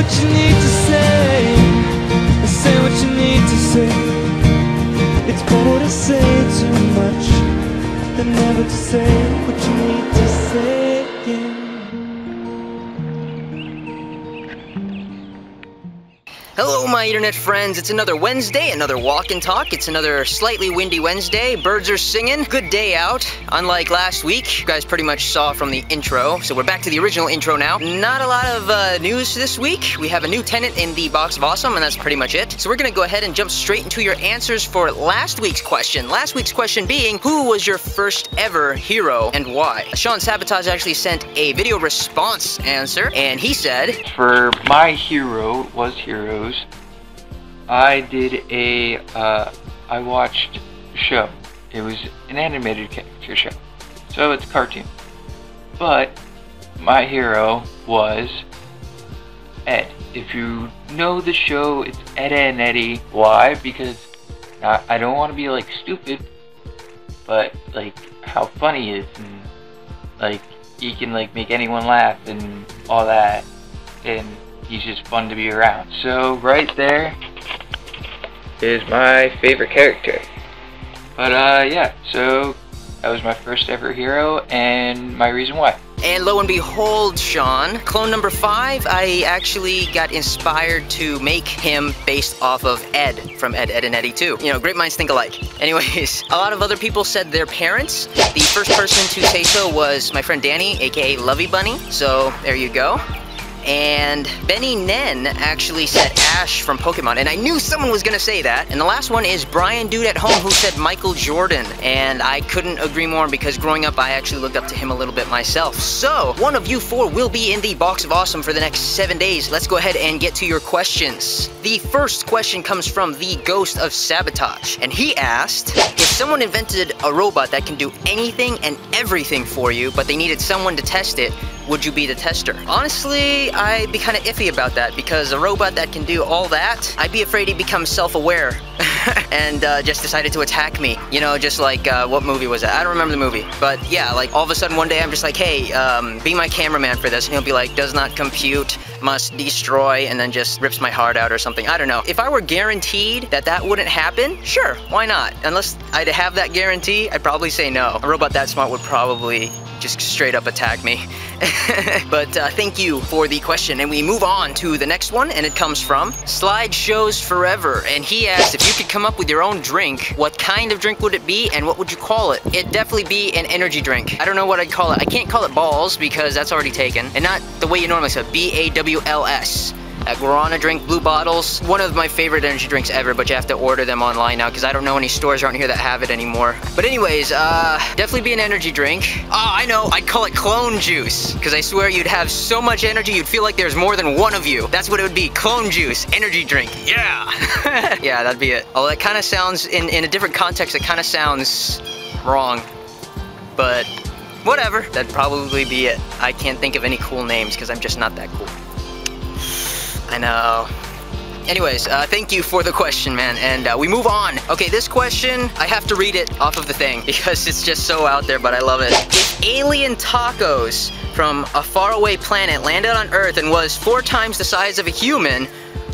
what you need to say. Say what you need to say. It's better to say too much than never to say what you need to say. Yeah. Hello my internet friends, it's another Wednesday, another walk and talk. It's another slightly windy Wednesday, birds are singing, good day out. Unlike last week, you guys pretty much saw from the intro, so we're back to the original intro now. Not a lot of news this week. We have a new tenant in the Box of Awesome, and that's pretty much it. So we're gonna go ahead and jump straight into your answers for last week's question. Last week's question being, who was your first ever hero and why? Sean Sabotage actually sent a video response answer, and he said, for my hero was Heroes, I did I watched a show. It was an animated character show, so it's a cartoon. But my hero was Ed. If you know the show, it's Edda and Eddie. Why? Because I don't want to be like stupid, but like how funny he is, and like he can like make anyone laugh and all that, and he's just fun to be around. So right there is my favorite character. But yeah, so that was my first ever hero and my reason why. And lo and behold, Sean, clone number 5, I actually got inspired to make him based off of Ed from Ed, Edd n Eddy 2. You know, great minds think alike. Anyways, a lot of other people said their parents. The first person to say so was my friend Danny, aka Lovey Bunny. So there you go. And Benny Nen actually said Ash from Pokemon, and I knew someone was gonna say that. And the last one is Brian Dude at Home, who said Michael Jordan, and I couldn't agree more because growing up I actually looked up to him a little bit myself. So one of you 4 will be in the Box of Awesome for the next 7 days. Let's go ahead and get to your questions. The first question comes from the Ghost of Sabotage, and he asked, if someone invented a robot that can do anything and everything for you, but they needed someone to test it, would you be the tester? Honestly, I'd be kind of iffy about that, because a robot that can do all that, I'd be afraid he'd become self-aware and just decided to attack me. You know, just like, what movie was that? I don't remember the movie. But yeah, like all of a sudden one day I'm just like, hey, be my cameraman for this. And he'll be like, does not compute, must destroy, and then just rips my heart out or something. I don't know. If I were guaranteed that that wouldn't happen, sure, why not? Unless I'd have that guarantee, I'd probably say no. A robot that smart would probably just straight up attack me. But thank you for the question, and we move on to the next one, and it comes from Slideshows Forever, and he asked, if you could come up with your own drink, what kind of drink would it be, and what would you call it? It'd definitely be an energy drink. I don't know what I'd call it. I can't call it balls because that's already taken, and not the way you normally say it, BAWLS. Guarana drink, blue bottles. One of my favorite energy drinks ever, but you have to order them online now because I don't know any stores around here that have it anymore. But anyways, definitely be an energy drink. I know, I'd call it clone juice, because I swear you'd have so much energy you'd feel like there's more than one of you. That's what it would be, clone juice, energy drink, yeah! Yeah, that'd be it. Although that kind of sounds, in a different context, it kind of sounds wrong, but whatever. That'd probably be it. I can't think of any cool names because I'm just not that cool. I know. Anyways, thank you for the question, man, and we move on. Okay, this question, I have to read it off of the thing because it's just so out there, but I love it. If alien tacos from a faraway planet landed on Earth and was 4 times the size of a human,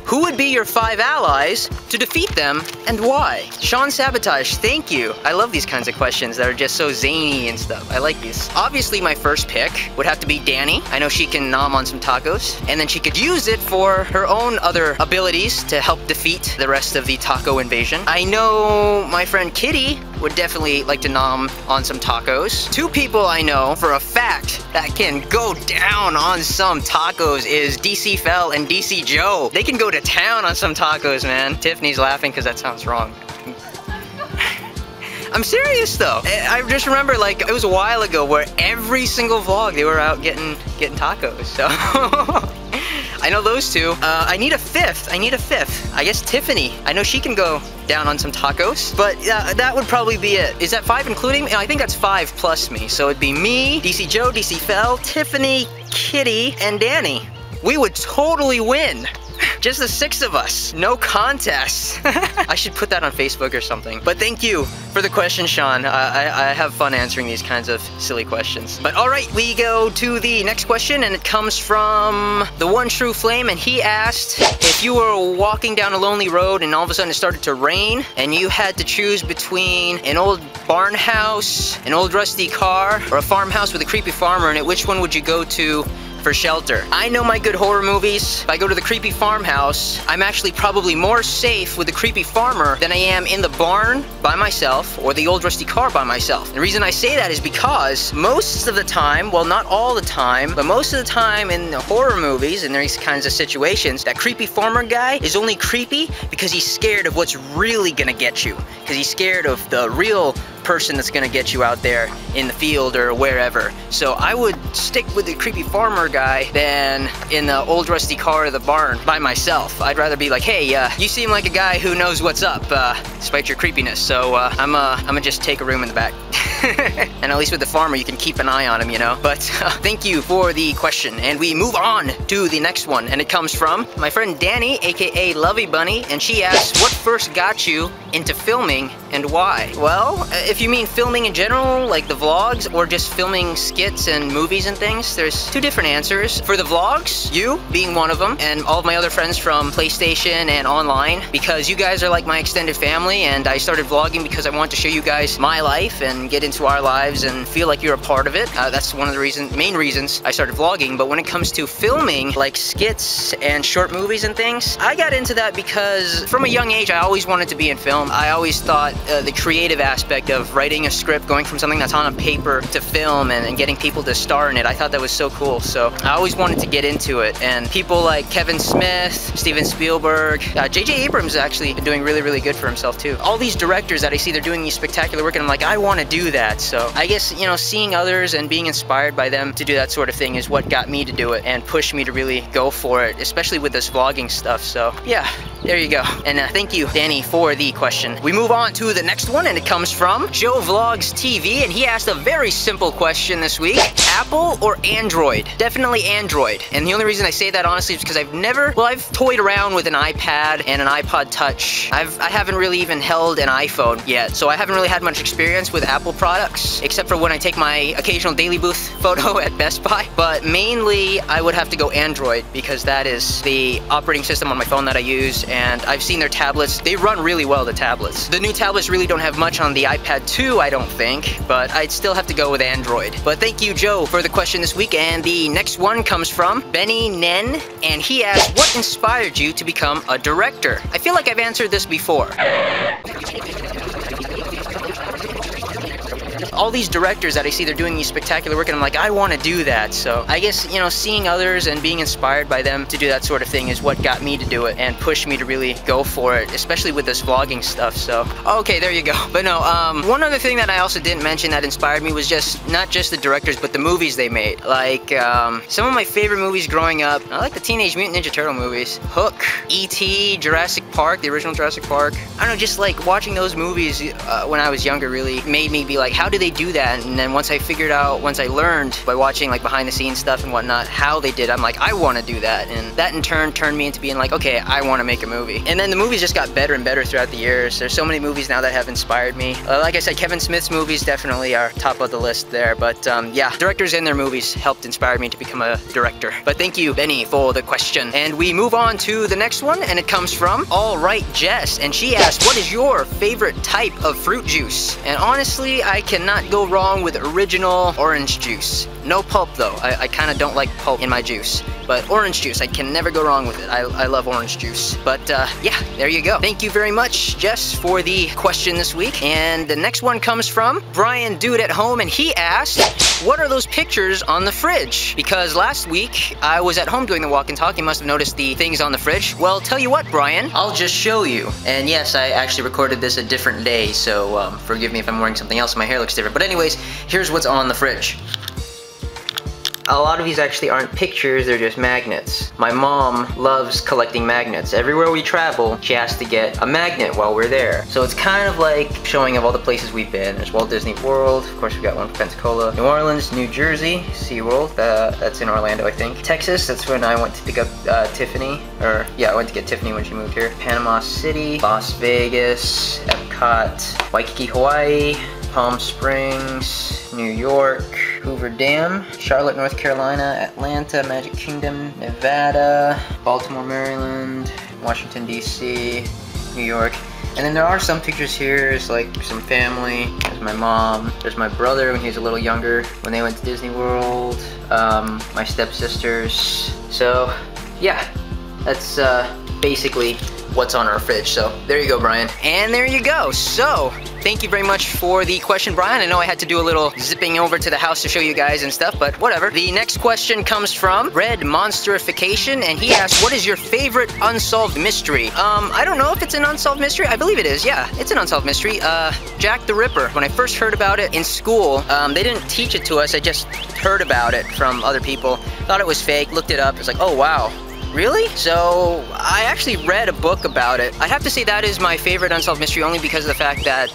who would be your 5 allies to defeat them, and why? Sean Sabotage, thank you. I love these kinds of questions that are just so zany and stuff. I like these. Obviously, my first pick would have to be Danny. I know she can nom on some tacos, and then she could use it for her own other abilities to help defeat the rest of the taco invasion. I know my friend Kitty would definitely like to nom on some tacos. 2 people I know for a fact that can go down on some tacos is DC Fell and DC Joe. They can go to town on some tacos, man. Tiffany's laughing because that sounds wrong. I'm serious though. I just remember, like, it was a while ago where every single vlog they were out getting tacos, so I know those 2. I need a 5th. I guess Tiffany. I know she can go down on some tacos, but that would probably be it. Is that 5 including me? I think that's 5 plus me. So it'd be me, DC Joe, DC Fell, Tiffany, Kitty, and Danny. We would totally win. Just the 6 of us. No contest. I should put that on Facebook or something. But thank you for the question, Sean. I have fun answering these kinds of silly questions. But alright, we go to the next question, and it comes from the One True Flame, and he asked, if you were walking down a lonely road and all of a sudden it started to rain, and you had to choose between an old barn house, an old rusty car, or a farmhouse with a creepy farmer in it, which one would you go to for shelter? I know my good horror movies. If I go to the creepy farmhouse, I'm actually probably more safe with the creepy farmer than I am in the barn by myself or the old rusty car by myself. The reason I say that is because most of the time, well, not all the time, but most of the time in the horror movies and these kinds of situations, that creepy farmer guy is only creepy because he's scared of what's really gonna get you. Because he's scared of the real person that's gonna get you out there in the field or wherever. So I would stick with the creepy farmer guy than in the old rusty car or the barn by myself. I'd rather be like, hey, you seem like a guy who knows what's up, despite your creepiness. So I'm gonna just take a room in the back. And at least with the farmer, you can keep an eye on him, you know. But thank you for the question, and we move on to the next one, and it comes from my friend Danny, aka Lovey Bunny, and she asks, what first got you into filming and why? Well, if you mean filming in general, like the vlogs, or just filming skits and movies and things, there's 2 different answers. For the vlogs, you being one of them, and all of my other friends from PlayStation and online, because you guys are like my extended family, and I started vlogging because I want to show you guys my life and get into our lives and feel like you're a part of it. That's one of the main reasons I started vlogging. But when it comes to filming, like skits and short movies and things, I got into that because from a young age, I always wanted to be in film. I always thought the creative aspect of writing a script, going from something that's on a paper to film and getting people to star in it, I thought that was so cool. So I always wanted to get into it. And people like Kevin Smith, Steven Spielberg, J.J. Abrams actually been doing really, really good for himself too. All these directors that I see, they're doing these spectacular work, and I'm like, I want to do that. So I guess, you know, seeing others and being inspired by them to do that sort of thing is what got me to do it and pushed me to really go for it, especially with this vlogging stuff. So yeah, there you go. And thank you, Danny, for the question. We move on to the next one, and it comes from Joe Vlogs TV, and he asked a very simple question this week. Apple or Android? Definitely Android. And the only reason I say that honestly is because I've toyed around with an iPad and an iPod Touch. I haven't really even held an iPhone yet, so I haven't really had much experience with Apple products, except for when I take my occasional Dailybooth photo at Best Buy. But mainly, I would have to go Android, because that is the operating system on my phone that I use, and I've seen their tablets. They run really well, the tablets. The new tablets really don't have much on the iPad 2, I don't think, but I'd still have to go with Android. But thank you, Joe, for the question this week, and the next one comes from Benny Nen, and he asked, what inspired you to become a director? I feel like I've answered this before. All these directors that I see, they're doing these spectacular work, and I'm like, I want to do that. So I guess, you know, seeing others and being inspired by them to do that sort of thing is what got me to do it and pushed me to really go for it, especially with this vlogging stuff. So okay, there you go. But no, one other thing that I also didn't mention that inspired me was just not just the directors, but the movies they made. Like some of my favorite movies growing up, I like the Teenage Mutant Ninja Turtle movies, Hook, E.T., Jurassic Park, the original Jurassic Park. I don't know, just like watching those movies when I was younger really made me be like, how do they do that? And then once I learned by watching like behind the scenes stuff and whatnot, how they did, I'm like, I want to do that. And that in turn turned me into being like, okay, I want to make a movie. And then the movies just got better and better throughout the years. There's so many movies now that have inspired me. Like I said, Kevin Smith's movies definitely are top of the list there. But yeah, directors and their movies helped inspire me to become a director. But thank you, Benny, for the question. And we move on to the next one, and it comes from All Right Jess, and she asked, what is your favorite type of fruit juice? And honestly, I cannot go wrong with original orange juice. No pulp though. I kind of don't like pulp in my juice. But orange juice, I can never go wrong with it. I love orange juice. But yeah, there you go. Thank you very much, Jess, for the question this week. And the next one comes from Brian Dude at Home, and he asked, what are those pictures on the fridge? Because last week, I was at home doing the walk and talk. You must have noticed the things on the fridge. Well, tell you what, Brian, I'll just show you. And yes, I actually recorded this a different day, so forgive me if I'm wearing something else. My hair looks different. But anyways, here's what's on the fridge. A lot of these actually aren't pictures, they're just magnets. My mom loves collecting magnets. Everywhere we travel, she has to get a magnet while we're there. So it's kind of like showing of all the places we've been. There's Walt Disney World, of course we got one for Pensacola, New Orleans, New Jersey, SeaWorld, that's in Orlando I think. Texas, that's when I went to pick up Tiffany, or yeah, I went to get Tiffany when she moved here. Panama City, Las Vegas, Epcot, Waikiki, Hawaii, Palm Springs, New York, Hoover Dam, Charlotte, North Carolina, Atlanta, Magic Kingdom, Nevada, Baltimore, Maryland, Washington, D.C., New York. And then there are some pictures here, it's like some family. There's my mom, there's my brother when he was a little younger, when they went to Disney World, my stepsisters. So, yeah, that's basically what's on our fridge. So there you go, Brian. And there you go. So thank you very much for the question, Brian. I know I had to do a little zipping over to the house to show you guys and stuff, but whatever. The next question comes from Red Monsterification, and he asks, what is your favorite unsolved mystery? I don't know if it's an unsolved mystery. I believe it is. Yeah, it's an unsolved mystery. Jack the Ripper. When I first heard about it in school, they didn't teach it to us. I just heard about it from other people. Thought it was fake, looked it up. It's like, oh wow. Really? So I actually read a book about it. I'd have to say that is my favorite unsolved mystery only because of the fact that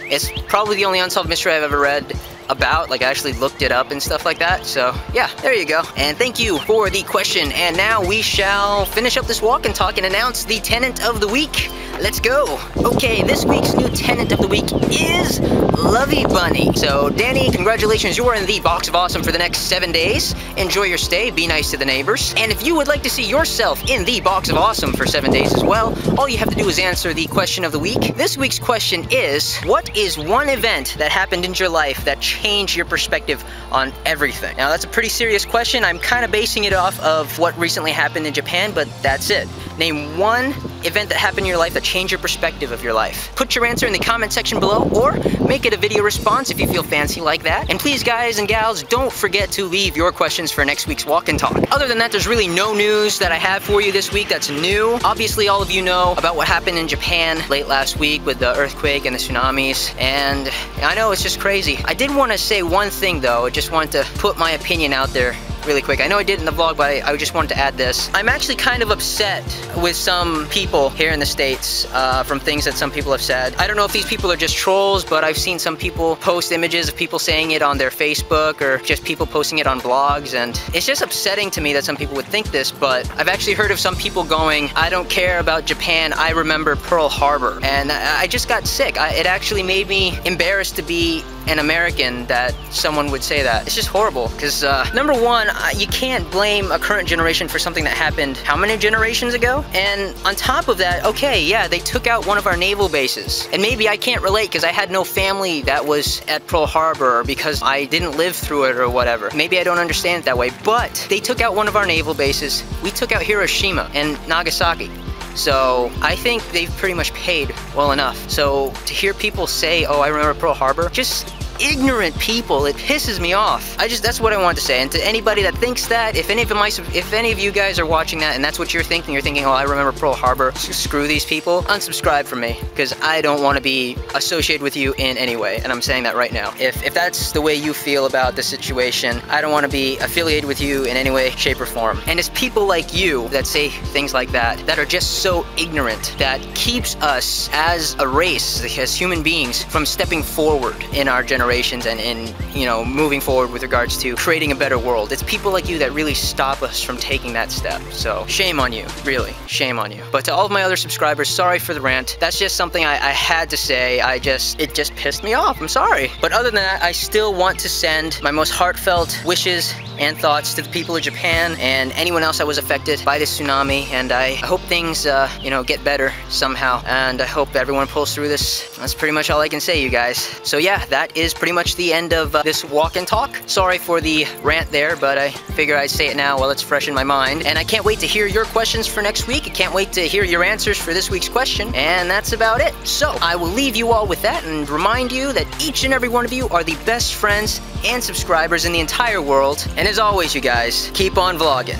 it's probably the only unsolved mystery I've ever read about. Like I actually looked it up and stuff like that. So yeah, there you go. And thank you for the question. And now we shall finish up this walk and talk and announce the tenant of the week. Let's go. Okay, this week's new tenant of the week is Lovey Bunny. So Danny, congratulations, you are in the Box of Awesome for the next 7 days. Enjoy your stay, be nice to the neighbors. And if you would like to see yourself in the Box of Awesome for 7 days as well, all you have to do is answer the question of the week. This week's question is, what is one event that happened in your life that changed your perspective on everything? Now that's a pretty serious question. I'm kind of basing it off of what recently happened in Japan, but that's it. Name one event that happened in your life that changed your perspective of your life. Put your answer in the comment section below, or make it a video response if you feel fancy like that. And please, guys and gals, don't forget to leave your questions for next week's Walk and Talk. Other than that, there's really no news that I have for you this week that's new. Obviously, all of you know about what happened in Japan late last week with the earthquake and the tsunamis, and I know it's just crazy. I did want to say one thing though. I just wanted to put my opinion out there really quick. I know I did in the vlog, but I just wanted to add this. I'm actually kind of upset with some people here in the States from things that some people have said. I don't know if these people are just trolls, but I've seen some people post images of people saying it on their Facebook or just people posting it on blogs, and it's just upsetting to me that some people would think this, but I've actually heard of some people going, I don't care about Japan, I remember Pearl Harbor, and I just got sick. It actually made me embarrassed to be an American that someone would say that. It's just horrible, because number one, you can't blame a current generation for something that happened how many generations ago? And on top of that, okay, yeah, they took out one of our naval bases. And maybe I can't relate because I had no family that was at Pearl Harbor, or because I didn't live through it or whatever. Maybe I don't understand it that way, but they took out one of our naval bases. We took out Hiroshima and Nagasaki. So I think they've pretty much paid well enough. So to hear people say, oh, I remember Pearl Harbor, just ignorant people, it pisses me off. That's what I wanted to say. And to anybody that thinks that, if any of you guys are watching that and that's what you're thinking, oh, I remember Pearl Harbor, screw these people, unsubscribe from me, because I don't want to be associated with you in any way, and I'm saying that right now. If that's the way you feel about the situation, I don't want to be affiliated with you in any way, shape, or form. And it's people like you that say things like that are just so ignorant, that keeps us as a race, as human beings, from stepping forward in our generation and in, you know, moving forward with regards to creating a better world. It's people like you that really stop us from taking that step. So shame on you, really, shame on you. But to all of my other subscribers, sorry for the rant. That's just something I had to say. It just pissed me off, I'm sorry. But other than that, I still want to send my most heartfelt wishes and thoughts to the people of Japan and anyone else that was affected by this tsunami, and I hope things, you know, get better somehow, and I hope everyone pulls through this. That's pretty much all I can say, you guys. So yeah, that is pretty much the end of this walk and talk. Sorry for the rant there, but I figure I'd say it now while it's fresh in my mind, and I can't wait to hear your questions for next week. I can't wait to hear your answers for this week's question, and that's about it. So I will leave you all with that and remind you that each and every one of you are the best friends and subscribers in the entire world. And as always, you guys, keep on vlogging.